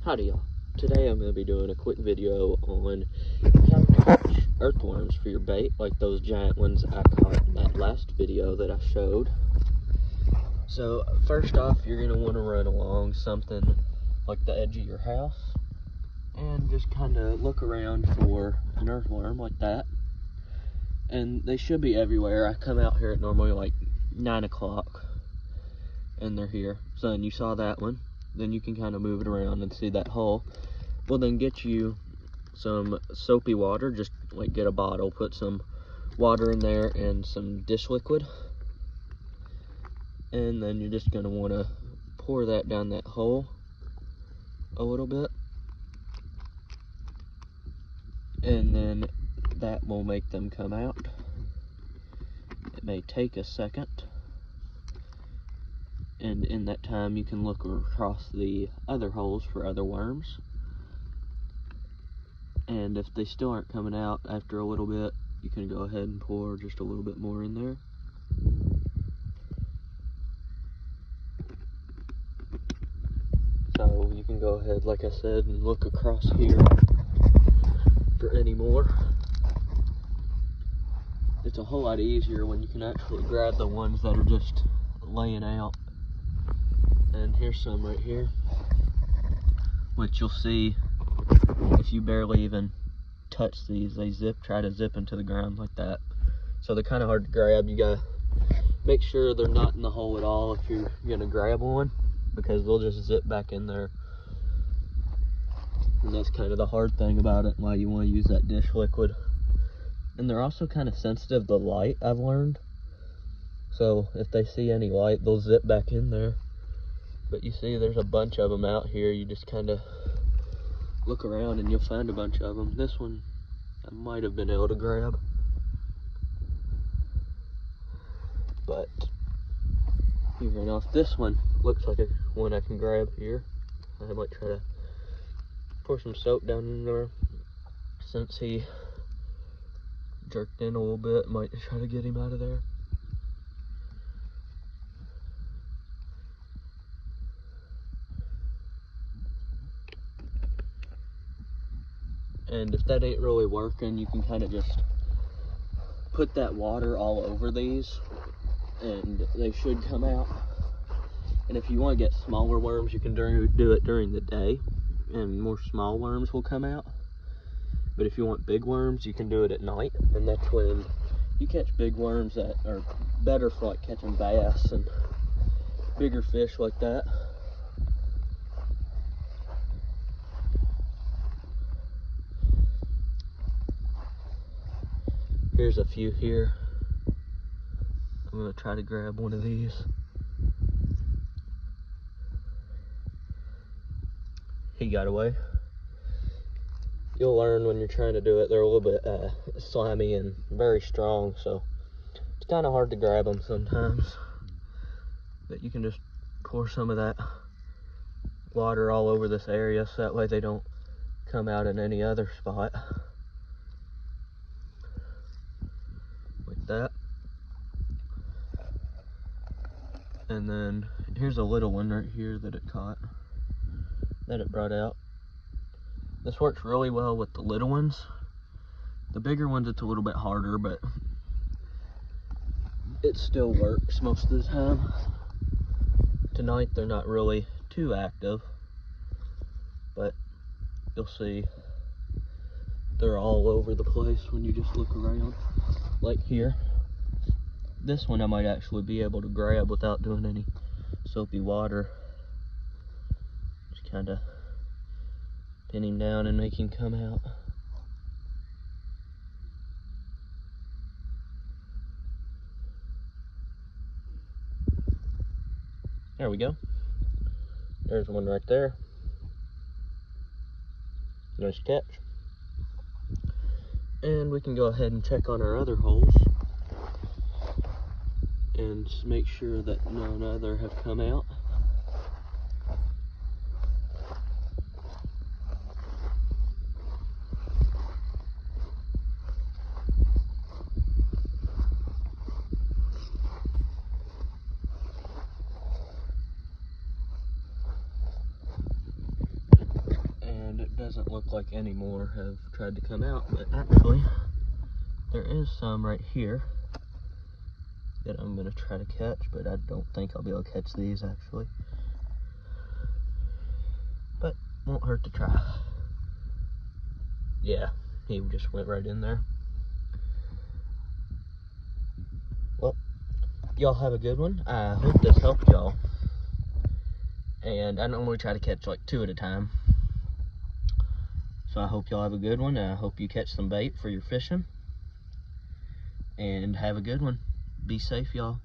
Howdy y'all. Today I'm going to be doing a quick video on how to catch earthworms for your bait, like those giant ones I caught in that last video that I showed. So first off, you're going to want to run along something like the edge of your house and just kind of look around for an earthworm like that. And they should be everywhere. I come out here at normally like 9 o'clock and they're here. So then you saw that one. Then you can kind of move it around and see that hole. Well, then get you some soapy water. Just like get a bottle, put some water in there and some dish liquid. And then you're just gonna wanna pour that down that hole a little bit. And then that will make them come out. It may take a second. And in that time, you can look across the other holes for other worms. And if they still aren't coming out after a little bit, you can go ahead and pour just a little bit more in there. So you can go ahead, like I said, and look across here for any more. It's a whole lot easier when you can actually grab the ones that are just laying out. And here's some right here, which you'll see if you barely even touch these, they try to zip into the ground like that. So they're kind of hard to grab. You gotta make sure they're not in the hole at all if you're gonna grab one, because they'll just zip back in there. And that's kind of the hard thing about it, why you want to use that dish liquid. And they're also kind of sensitive to light, I've learned. So if they see any light, they'll zip back in there. But you see there's a bunch of them out here. You just kind of look around and you'll find a bunch of them. This one I might have been able to grab, but even off this one looks like a one I can grab here. I might try to pour some soap down in there since he jerked in a little bit. Might try to get him out of there. And if that ain't really working, you can kind of just put that water all over these and they should come out. And if you want to get smaller worms, you can do it during the day and more small worms will come out. But if you want big worms, you can do it at night, and that's when you catch big worms that are better for like catching bass and bigger fish like that. Here's a few here. I'm gonna try to grab one of these. He got away. You'll learn when you're trying to do it. They're a little bit slimy and very strong, so it's kind of hard to grab them sometimes. But you can just pour some of that water all over this area so that way they don't come out in any other spot. That. And then here's a little one right here that it caught, that it brought out. This works really well with the little ones. The bigger ones it's a little bit harder, but it still works most of the time. Tonight they're not really too active, but you'll see they're all over the place when you just look around. Like here, this one I might actually be able to grab without doing any soapy water. Just kind of pin him down and make him come out. There we go. There's one right there. Nice catch. And we can go ahead and check on our other holes and just make sure that none other have come out. doesn't look like any more have tried to come out, but actually there is some right here that I'm gonna try to catch, but I don't think I'll be able to catch these actually. But won't hurt to try. Yeah, he just went right in there. Well, y'all have a good one. I hope this helped y'all. And I normally try to catch like 2 at a time. So I hope y'all have a good one. I hope you catch some bait for your fishing. And have a good one. Be safe, y'all.